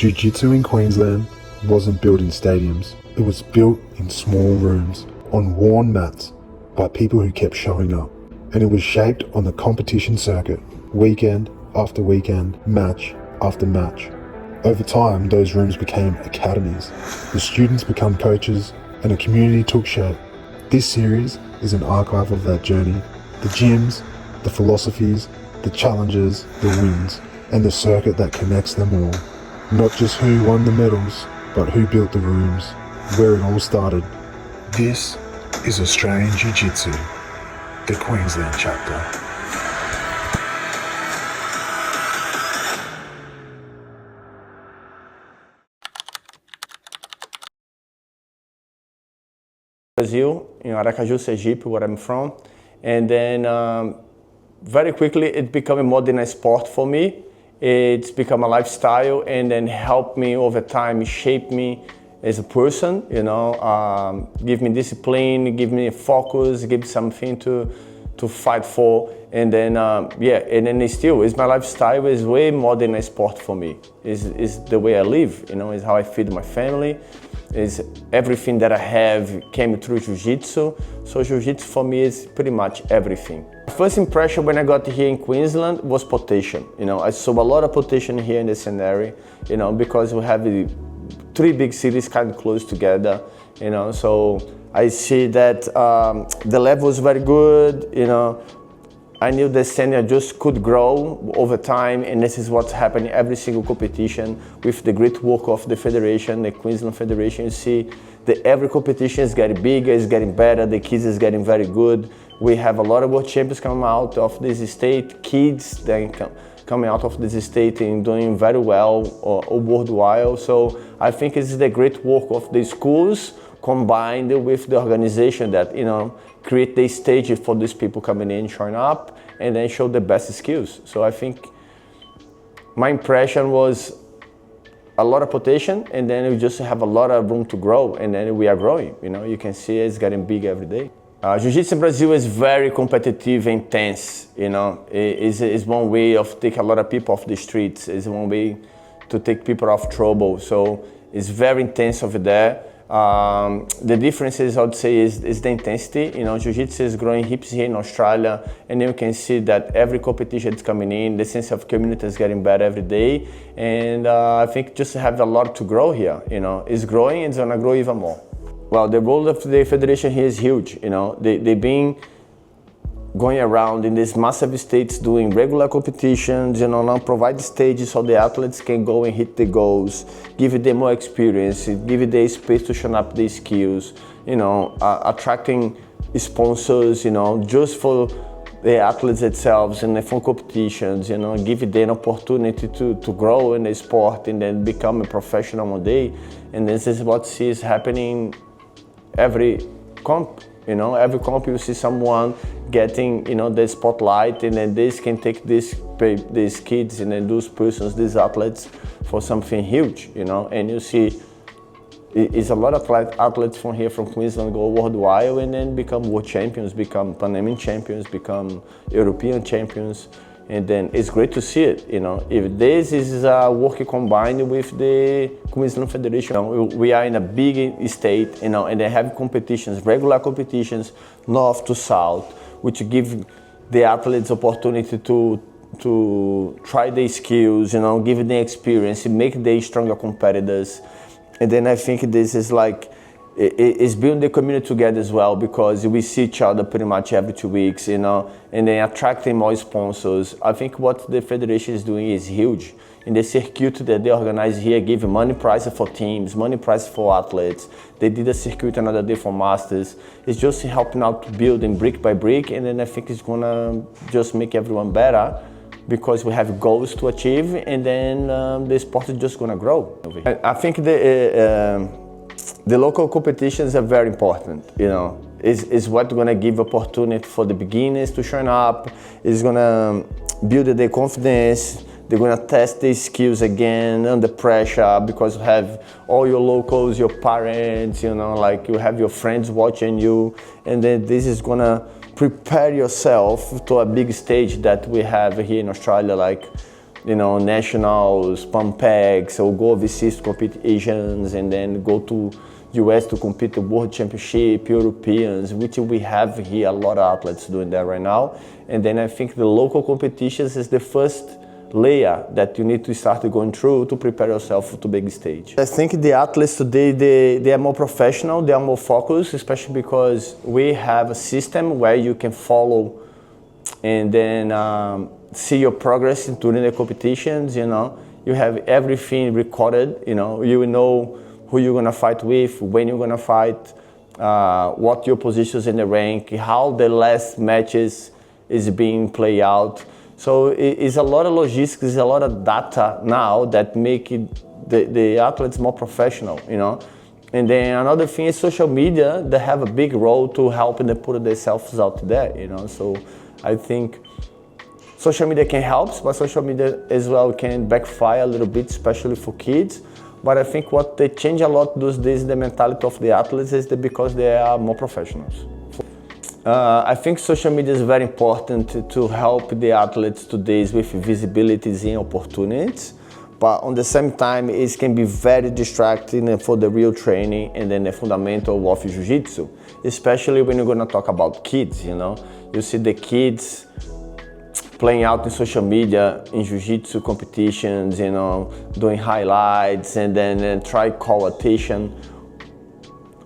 Jiu Jitsu in Queensland wasn't built in stadiums. It was built in small rooms, on worn mats, by people who kept showing up. And it was shaped on the competition circuit, weekend after weekend, match after match. Over time, those rooms became academies. The students become coaches, and a community took shape. This series is an archive of that journey. The gyms, the philosophies, the challenges, the wins, and the circuit that connects them all. Not just who won the medals, but who built the rooms, where it all started. This is Australian Jiu Jitsu, the Queensland chapter. Brazil, in Aracaju, Sergipe, where I'm from, and then very quickly it became more than a sport for me. It's become a lifestyle, and then helped me over time, shape me as a person, give me discipline, give me a focus, give something to fight for, and then and then it's my lifestyle is way more than a sport for me. Is the way I live, is how I feed my family. Is everything that I have came through Jiu-Jitsu. So Jiu-Jitsu for me is pretty much everything. First impression when I got here in Queensland was potential. I saw a lot of potential here in the scenario, because we have three big cities kind of close together, so I see that the level was very good, I knew the scene just could grow over time, and this is what's happening every single competition with the great work of the federation, the Queensland Federation. You see that every competition is getting bigger, is getting better, the kids is getting very good. We have a lot of world champions coming out of this state, kids that coming out of this state and doing very well worldwide. So I think it's the great work of the schools combined with the organization that, create the stage for these people coming in, showing up, and then show the best skills. So I think my impression was a lot of potential, and then we just have a lot of room to grow, and then we are growing. You can see it's getting big every day. Jiu-Jitsu in Brazil is very competitive and intense. It's one way of take a lot of people off the streets. It's one way to take people off trouble. So it's very intense over there. The differences I would say is the intensity. Jiu-Jitsu is growing hips here in Australia, and you can see that every competition is coming in, the sense of community is getting better every day, and I think just have a lot to grow here. It's growing, it's gonna grow even more. Well, the role of the federation here is huge. They've been going around in these massive states doing regular competitions, now provide stages so the athletes can go and hit the goals, give them more experience, give them space to show up their skills, attracting sponsors, just for the athletes themselves and for competitions, give them an opportunity to grow in the sport and then become a professional one day. And this is what is happening every comp. Every comp you see someone getting, the spotlight, and then this can take these kids and then those persons, these athletes, for something huge, And you see, it's a lot of athletes from here, from Queensland, go worldwide and then become world champions, become Pan American champions, become European champions. And then it's great to see it, If this is work combined with the Queensland Federation, we are in a big state, and they have competitions, regular competitions, north to south, which give the athletes opportunity to try their skills, give them experience, make them stronger competitors. And then I think this is it's building the community together as well, because we see each other pretty much every 2 weeks, and then attracting more sponsors. I think what the federation is doing is huge. In the circuit that they organize here, give money prizes for teams, money prizes for athletes. They did a circuit another day for masters. It's just helping out to building brick by brick, and then I think it's gonna just make everyone better, because we have goals to achieve, and then the sport is just gonna grow. I think the local competitions are very important, is what's gonna give opportunity for the beginners to shine up, is gonna build their confidence, they're gonna test their skills again under pressure, because you have all your locals, your parents, you have your friends watching you, and then this is gonna prepare yourself to a big stage that we have here in Australia, nationals, pump pegs, or go overseas to compete Asians, and then go to US to compete the World Championship, Europeans, which we have here a lot of athletes doing that right now. And then I think the local competitions is the first layer that you need to start going through to prepare yourself to big stage. I think the athletes today, they are more professional, they are more focused, especially because we have a system where you can follow and then see your progress during the competitions. You have everything recorded. You know who you're gonna fight with, when you're gonna fight, what your positions in the rank, how the last matches is being played out. So it's a lot of logistics, it's a lot of data now that make the athletes more professional. And then another thing is social media. They have a big role to help them put themselves out there. So I think social media can help, but social media as well can backfire a little bit, especially for kids. But I think what they change a lot those days, the mentality of the athletes, is that because they are more professionals. I think social media is very important to help the athletes today with visibilities and opportunities. But on the same time, it can be very distracting for the real training and then the fundamental of Jiu Jitsu, especially when you're going to talk about kids. You see the kids playing out in social media, in Jiu-Jitsu competitions, doing highlights, and then try call attention.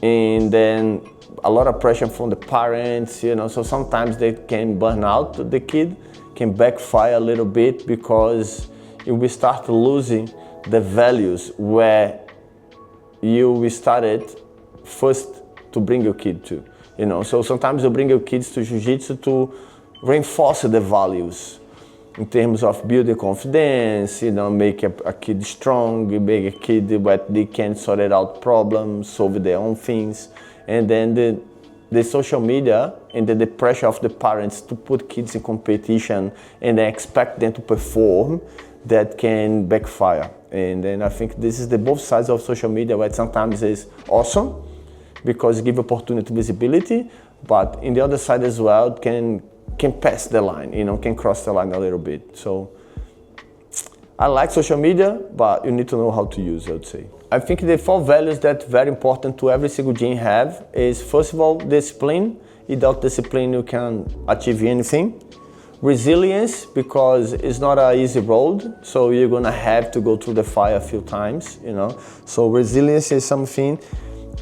And then a lot of pressure from the parents, so sometimes they can burn out the kid, can backfire a little bit because you will start losing the values where you started first to bring your kid to. So sometimes you bring your kids to Jiu-Jitsu to reinforce the values in terms of building confidence, make a kid strong, make a kid that they can sort it out problems, solve their own things. And then the social media and the pressure of the parents to put kids in competition and then expect them to perform, that can backfire. And then I think this is the both sides of social media, where sometimes is awesome because it gives opportunity, visibility, but in the other side as well, can pass the line, can cross the line a little bit. So I like social media, but you need to know how to use it, I would say. I think the 4 values that are very important to every single gym have is, first of all, discipline. Without discipline, you can achieve anything. Resilience, because it's not an easy road, so you're gonna have to go through the fire a few times, So resilience is something.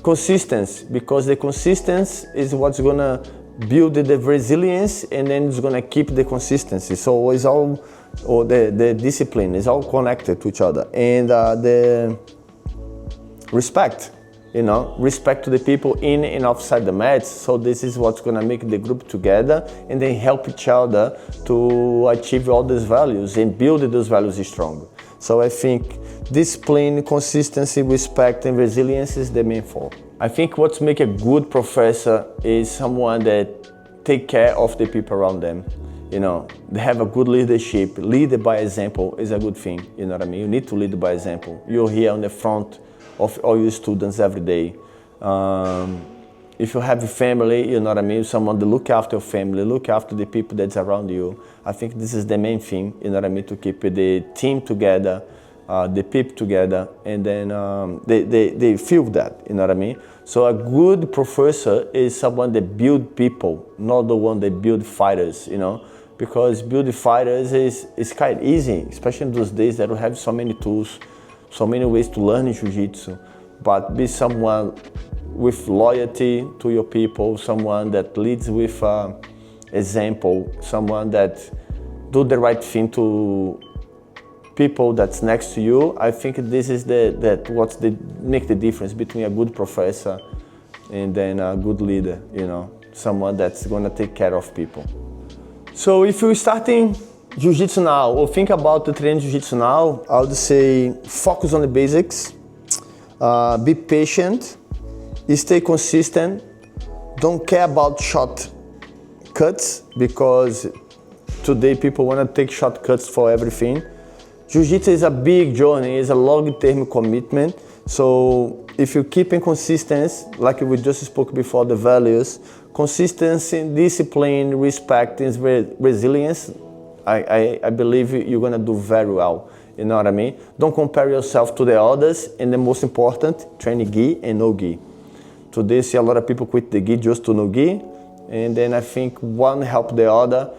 Consistency, because the consistency is what's gonna build the resilience, and then it's gonna keep the consistency. So it's all, or the discipline is all connected to each other. And the respect, respect to the people in and outside the mats. So this is what's gonna make the group together, and then help each other to achieve all these values and build those values strong. So I think discipline, consistency, respect, and resilience is the main 4. I think what's make a good professor is someone that take care of the people around them. They have a good leadership. Lead by example is a good thing. You know what I mean? You need to lead by example. You're here on the front of all your students every day. If you have a family, you know what I mean? Someone to look after your family, look after the people that's around you. I think this is the main thing, you know what I mean? To keep the team together, the people together, and then they feel that, you know what I mean? So a good professor is someone that build people, not the one that build fighters, because building fighters is quite easy, especially in those days that we have so many tools, so many ways to learn Jiu-Jitsu. But be someone with loyalty to your people, someone that leads with example, someone that do the right thing to people that's next to you. I think this is make the difference between a good professor and then a good leader, someone that's gonna take care of people. So if you're starting Jiu-Jitsu now, or think about the training Jiu-Jitsu now, I would say focus on the basics, be patient, stay consistent, don't care about shortcuts, because today people want to take shortcuts for everything. Jiu-Jitsu is a big journey, it's a long-term commitment. So if you keep in consistency, like we just spoke before, the values, consistency, discipline, respect, and resilience, I believe you're gonna do very well. You know what I mean? Don't compare yourself to the others, and the most important, train gi and no gi. Today, see a lot of people quit the gi just to no gi, and then I think one help the other,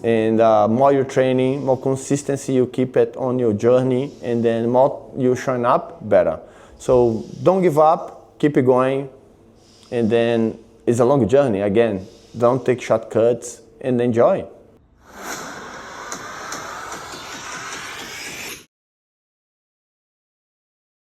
and more you're training, more consistency you keep it on your journey, and then more you showing up, better. So don't give up, keep it going, and then it's a long journey. Again, don't take shortcuts, and enjoy.